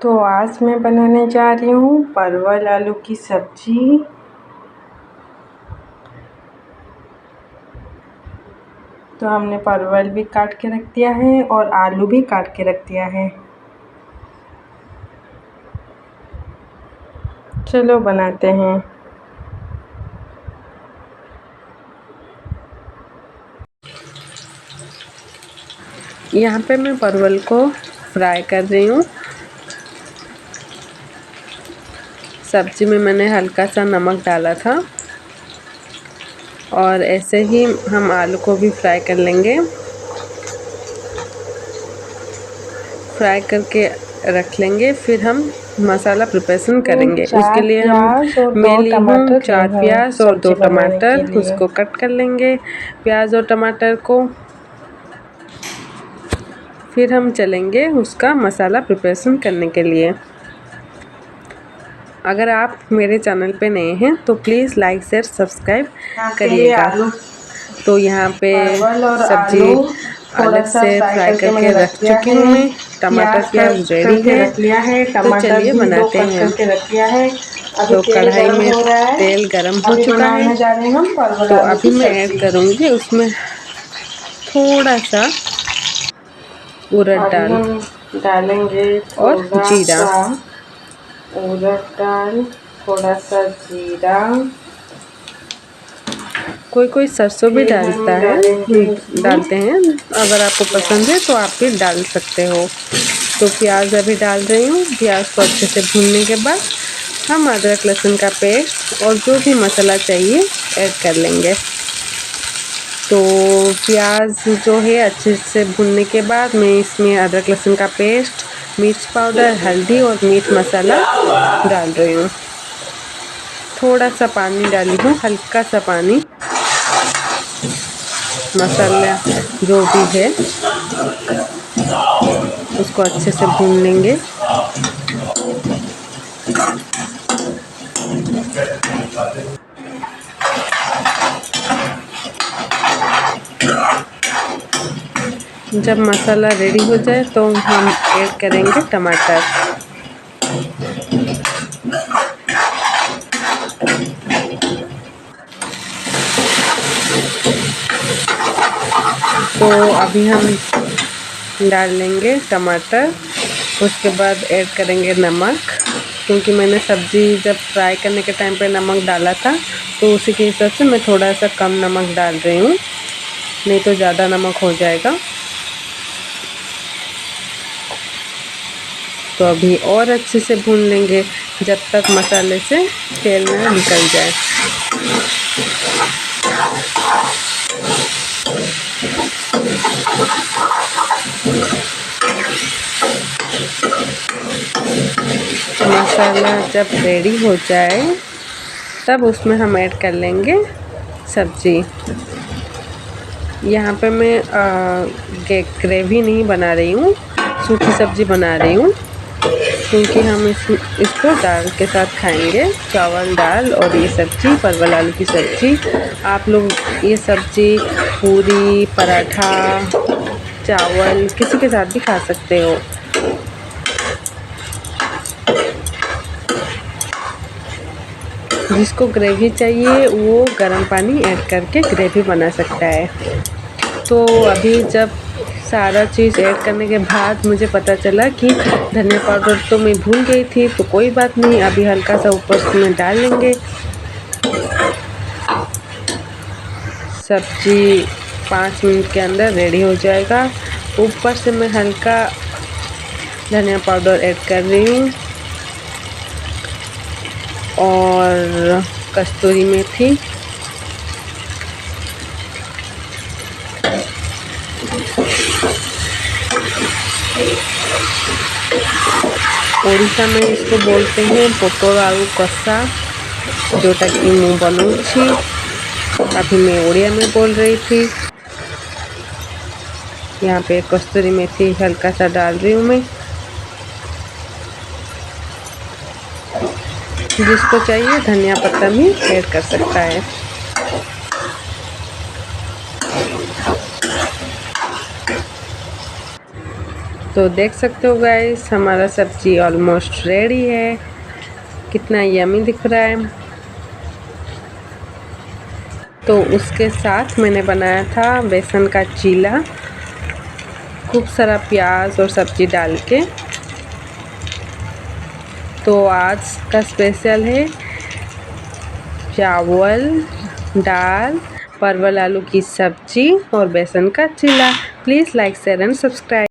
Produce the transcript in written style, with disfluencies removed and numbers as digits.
तो आज मैं बनाने जा रही हूँ परवल आलू की सब्जी। तो हमने परवल भी काट के रख दिया है और आलू भी काट के रख दिया है। चलो बनाते हैं। यहाँ पे मैं परवल को फ्राई कर रही हूँ। सब्जी में मैंने हल्का सा नमक डाला था और ऐसे ही हम आलू को भी फ्राई कर लेंगे। फ्राई करके रख लेंगे, फिर हम मसाला प्रिपरेशन करेंगे। उसके लिए मैं ली हूँ 4 प्याज और 2 टमाटर। उसको कट कर लेंगे प्याज और टमाटर को। फिर हम चलेंगे उसका मसाला प्रिपरेशन करने के लिए। अगर आप मेरे चैनल पे नए हैं तो प्लीज़ लाइक शेयर सब्सक्राइब करिएगा। तो यहाँ पे सब्जी अलग से फ्राई करके रख चुकी हूँ मैं। टमाटर प्याज रेडी है, तो चलिए बनाते हैं। तो कढ़ाई में तेल गरम हो चुका है, तो अभी मैं ऐड करूँगी उसमें थोड़ा सा उड़द दाल डालेंगे और जीरा। उड़द दाल, थोड़ा सा जीरा, कोई सरसों भी डालते हैं। अगर आपको पसंद है तो आप भी डाल सकते हो। तो प्याज अभी डाल रही हूँ। प्याज को अच्छे से भूनने के बाद हम अदरक लहसुन का पेस्ट और जो भी मसाला चाहिए ऐड कर लेंगे। तो प्याज जो है अच्छे से भूनने के बाद मैं इसमें अदरक लहसुन का पेस्ट, मिर्च पाउडर, हल्दी और मीट मसाला डाल रही हूँ। थोड़ा सा पानी डाली हूँ, हल्का सा पानी। मसाला जो भी है उसको अच्छे से भून लेंगे। जब मसाला रेडी हो जाए तो हम ऐड करेंगे टमाटर। तो अभी हम डाल लेंगे टमाटर। उसके बाद ऐड करेंगे नमक, क्योंकि मैंने सब्ज़ी जब फ्राई करने के टाइम पे नमक डाला था, तो उसी के हिसाब से मैं थोड़ा सा कम नमक डाल रही हूँ, नहीं तो ज़्यादा नमक हो जाएगा। तो अभी और अच्छे से भून लेंगे जब तक मसाले से तेल ना निकल जाए। मसाला जब रेडी हो जाए तब उसमें हम ऐड कर लेंगे सब्ज़ी। यहाँ पे मैं ग्रेवी नहीं बना रही हूँ, सूखी सब्ज़ी बना रही हूँ, क्योंकि हम इसको दाल के साथ खाएंगे। चावल दाल और ये सब्ज़ी परवल आलू की सब्ज़ी। आप लोग ये सब्ज़ी पूरी, पराठा, चावल किसी के साथ भी खा सकते हो। जिसको ग्रेवी चाहिए वो गर्म पानी ऐड करके ग्रेवी बना सकता है। तो अभी जब सारा चीज़ ऐड करने के बाद मुझे पता चला कि धनिया पाउडर तो मैं भूल गई थी, तो कोई बात नहीं, अभी हल्का सा ऊपर में डाल लेंगे। सब्जी 5 मिनट के अंदर रेडी हो जाएगा। ऊपर से मैं हल्का धनिया पाउडर ऐड कर रही हूँ और कस्तूरी मेथी। ओडिशा में इसको बोलते हैं पोटल आलू कषा, जोटा कि मु बनाऊँगी। अभी मैं ओडिया में बोल रही थी। यहाँ पे कस्तूरी मेथी हल्का सा डाल रही हूँ मैं। जिसको चाहिए धनिया पत्ता भी ऐड कर सकता है। तो देख सकते हो गाइस, हमारा सब्जी ऑलमोस्ट रेडी है। कितना यमी दिख रहा है। तो उसके साथ मैंने बनाया था बेसन का चीला, खूब सारा प्याज और सब्जी डाल के। तो आज का स्पेशल है चावल, दाल, परवल आलू की सब्जी और बेसन का चीला। Please like share and subscribe.